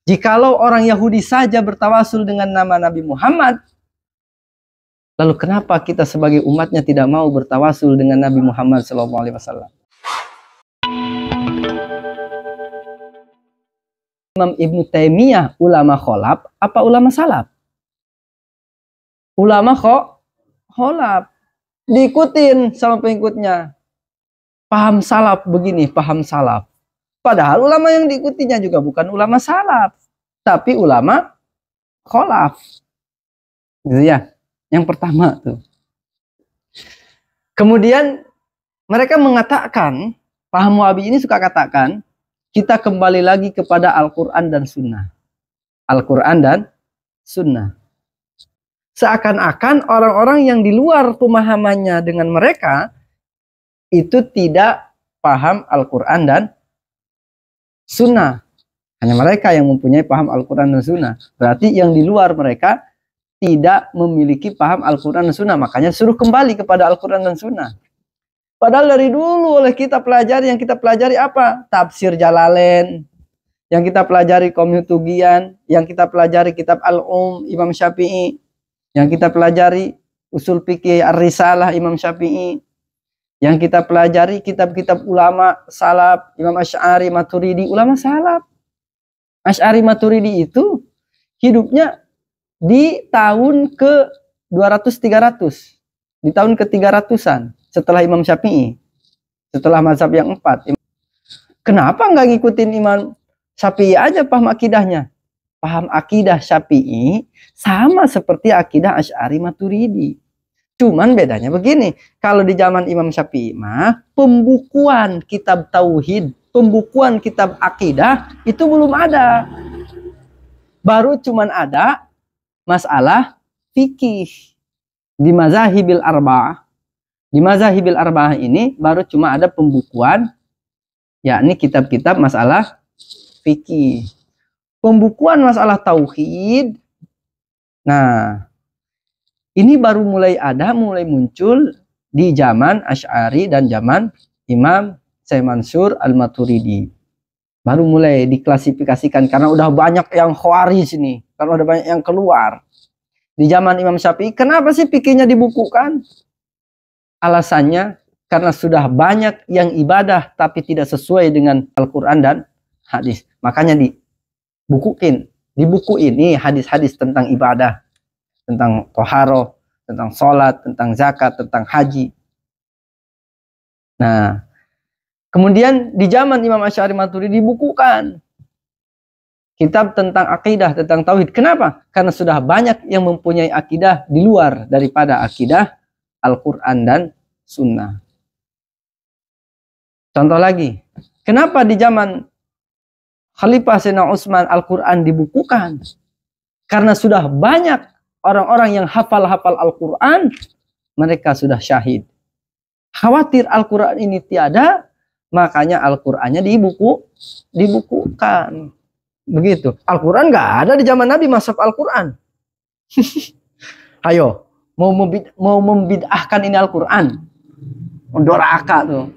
Jikalau orang Yahudi saja bertawasul dengan nama Nabi Muhammad, lalu kenapa kita sebagai umatnya tidak mau bertawasul dengan Nabi Muhammad SAW? Imam Ibnu Taimiyah ulama kholaf apa ulama salaf? Ulama kholaf. Diikutin sama pengikutnya. Paham salaf begini, paham salaf. Padahal ulama yang diikutinya juga bukan ulama salaf, tapi ulama kholaf. Gitu ya. Yang pertama tuh. Kemudian mereka mengatakan, paham Wahabi ini suka katakan, kita kembali lagi kepada Al-Quran dan Sunnah. Al-Quran dan Sunnah. Seakan-akan orang-orang yang di luar pemahamannya dengan mereka, itu tidak paham Al-Quran dan Sunnah. Hanya mereka yang mempunyai paham Al-Quran dan Sunnah. Berarti yang di luar mereka tidak memiliki paham Al-Quran dan Sunnah. Makanya suruh kembali kepada Al-Quran dan Sunnah. Padahal dari dulu oleh kita pelajari, yang kita pelajari apa? Tafsir Jalalain. Yang kita pelajari Qomiyut Tugian. Yang kita pelajari kitab Al-Um Imam Syafi'i. Yang kita pelajari Usul Fikih Ar-Risalah Imam Syafi'i. Yang kita pelajari kitab-kitab ulama salaf, Imam Asy'ari, Maturidi, ulama salaf. Asy'ari Maturidi itu hidupnya di tahun ke 200-300. Di tahun ke-300-an. Setelah Imam Syafi'i, setelah mazhab yang 4. Kenapa nggak ngikutin Imam Syafi'i aja paham akidahnya? Paham akidah Syafi'i sama seperti akidah Asy'ari Maturidi. Cuman bedanya begini, kalau di zaman Imam Syafi'i mah pembukuan kitab tauhid, pembukuan kitab akidah itu belum ada. Baru cuman ada masalah fikih di mazhabil arba'ah. Di mazhabil arba'ah ini baru cuma ada pembukuan, yakni kitab-kitab masalah fikih. Pembukuan masalah tauhid, nah ini baru mulai muncul di zaman Asy'ari dan zaman Imam Syekh Mansur Al-Maturidi. Baru mulai diklasifikasikan karena udah banyak yang khawarij nih, karena udah banyak yang keluar. Di zaman Imam Syafi'i, kenapa sih fikihnya dibukukan? Alasannya karena sudah banyak yang ibadah tapi tidak sesuai dengan Al-Quran dan hadis. Makanya di buku ini hadis-hadis tentang ibadah, tentang toharoh, tentang sholat, tentang zakat, tentang haji. Nah, kemudian di zaman Imam Asy'ari Maturidi dibukukan kitab tentang akidah, tentang tauhid. Kenapa? Karena sudah banyak yang mempunyai akidah di luar daripada akidah Al-Quran dan Sunnah. Contoh lagi, kenapa di zaman Khalifah Sayyidina Utsman Al-Quran dibukukan? Karena sudah banyak orang-orang yang hafal-hafal Al-Quran, mereka sudah syahid. Khawatir Al-Quran ini tiada, makanya Al-Qurannya dibukukan. Begitu. Al-Quran nggak ada di zaman Nabi, mashaf Al-Quran. Ayo, mau membid'ahkan ini Al-Quran. Doraka tuh.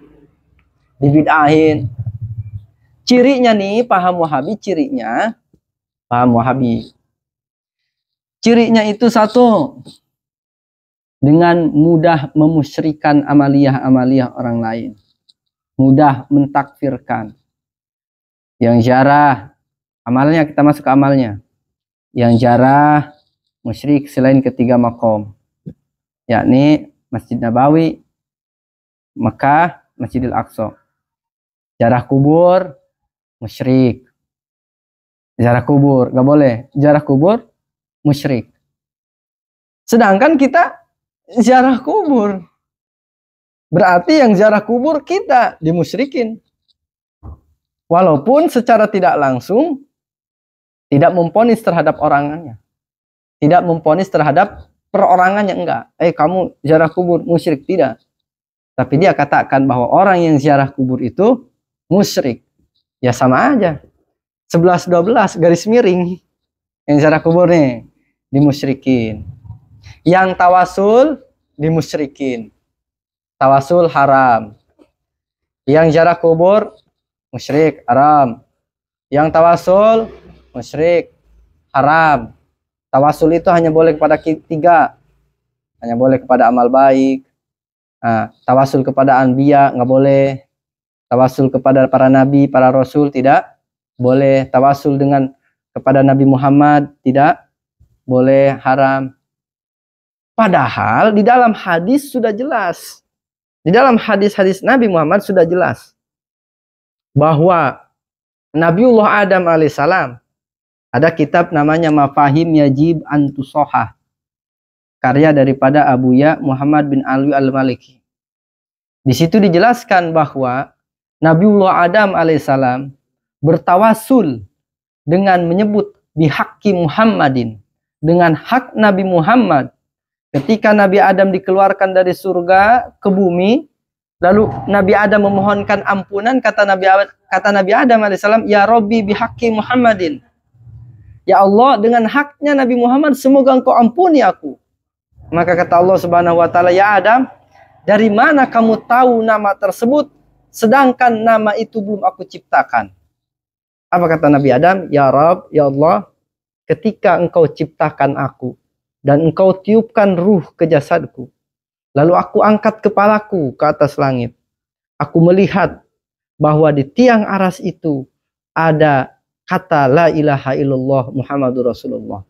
Dibid'ahin. Cirinya nih, paham Wahabi, Cirinya itu satu, dengan mudah memusyrikan amaliyah-amaliyah orang lain. Mudah mentakfirkan. Yang jarah, amalnya kita masuk ke amalnya. Yang jarah, musyrik selain ketiga makom. Yakni Masjid Nabawi, Mekah, Masjidil Aqsa. Jarah kubur, musyrik. Jarah kubur, gak boleh. Jarah kubur, musyrik. Sedangkan kita ziarah kubur. Berarti yang ziarah kubur kita dimusyrikin. Walaupun secara tidak langsung tidak memponis terhadap orangannya. Tidak memponis terhadap perorangannya, enggak. Kamu ziarah kubur musyrik, tidak. Tapi dia katakan bahwa orang yang ziarah kubur itu musyrik. Ya sama aja. 11-12 garis miring. Yang ziarah kubur nih dimusyrikin. Yang tawasul dimusyrikin. Tawasul haram. Yang ziarah kubur musyrik, haram. Yang tawasul musyrik, haram. Tawasul itu hanya boleh kepada tiga. Hanya boleh kepada amal baik. Nah, tawasul kepada anbiya nggak boleh. Tawasul kepada para nabi, para rasul tidak boleh. Tawasul dengan kepada Nabi Muhammad tidak boleh, haram. Padahal di dalam hadis sudah jelas. Di dalam hadis-hadis Nabi Muhammad sudah jelas bahwa Nabiullah Adam alaihissalam ada kitab namanya Mafahim Yajib Antusohah, karya daripada Abuya Muhammad bin Alwi al-Maliki. Di situ dijelaskan bahwa Nabiullah Adam alaihissalam bertawasul dengan menyebut bihaqqi Muhammadin, dengan hak Nabi Muhammad. Ketika Nabi Adam dikeluarkan dari surga ke bumi, lalu Nabi Adam memohonkan ampunan, kata Nabi Adam alaihissalam, ya Rabbi bihaqqi Muhammadin. Ya Allah, dengan haknya Nabi Muhammad, semoga engkau ampuni aku. Maka kata Allah Subhanahu wa taala, ya Adam, dari mana kamu tahu nama tersebut sedangkan nama itu belum aku ciptakan? Apa kata Nabi Adam? Ya Rabb, ya Allah, ketika engkau ciptakan aku dan engkau tiupkan ruh ke jasadku, lalu aku angkat kepalaku ke atas langit, aku melihat bahwa di tiang aras itu ada kata la ilaha illallah Muhammadur Rasulullah.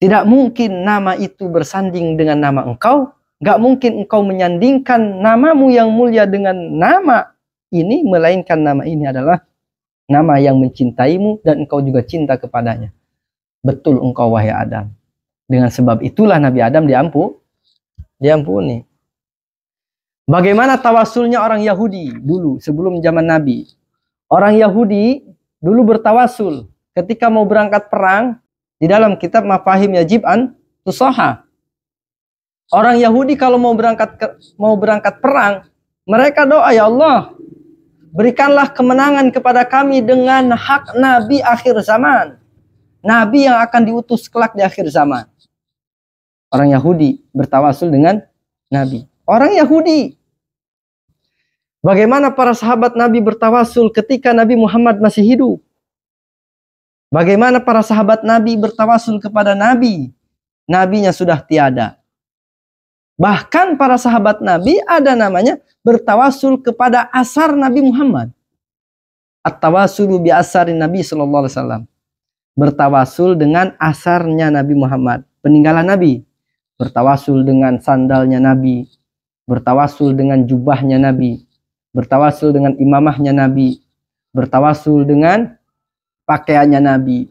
Tidak mungkin nama itu bersanding dengan nama engkau. Gak mungkin engkau menyandingkan namamu yang mulia dengan nama ini, melainkan nama ini adalah nama yang mencintaimu dan engkau juga cinta kepadanya. Betul engkau wahai Adam. Dengan sebab itulah Nabi Adam diampuni. Bagaimana tawasulnya orang Yahudi dulu sebelum zaman Nabi? Orang Yahudi dulu bertawasul ketika mau berangkat perang. Di dalam kitab Mafahim Yajib Antusohah, orang Yahudi kalau mau berangkat perang, mereka doa, ya Allah, berikanlah kemenangan kepada kami dengan hak Nabi akhir zaman. Nabi yang akan diutus kelak di akhir zaman. Orang Yahudi bertawasul dengan Nabi. Orang Yahudi. Bagaimana para sahabat Nabi bertawasul ketika Nabi Muhammad masih hidup? Bagaimana para sahabat Nabi bertawasul kepada Nabi? Nabinya sudah tiada. Bahkan para sahabat Nabi ada namanya bertawasul kepada asar Nabi Muhammad. At-tawasulu bi asarin Nabi sallallahu alaihi wasallam. Bertawasul dengan asarnya Nabi Muhammad, peninggalan Nabi. Bertawasul dengan sandalnya Nabi. Bertawasul dengan jubahnya Nabi. Bertawasul dengan imamahnya Nabi. Bertawasul dengan pakaiannya Nabi.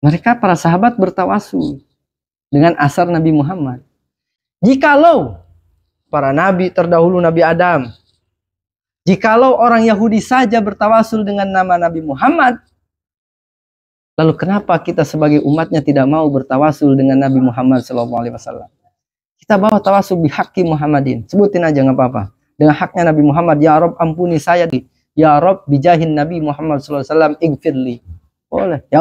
Mereka para sahabat bertawasul dengan asar Nabi Muhammad. Jikalau para nabi terdahulu Nabi Adam, jikalau orang Yahudi saja bertawasul dengan nama Nabi Muhammad, lalu kenapa kita sebagai umatnya tidak mau bertawasul dengan Nabi Muhammad SAW? Kita bawa tawasul bihaqqi Muhammadin. Sebutin aja nggak apa-apa. Dengan haknya Nabi Muhammad, ya Rabb ampuni saya. Ya Rabb bijahin Nabi Muhammad SAW igfirli. Boleh. Ya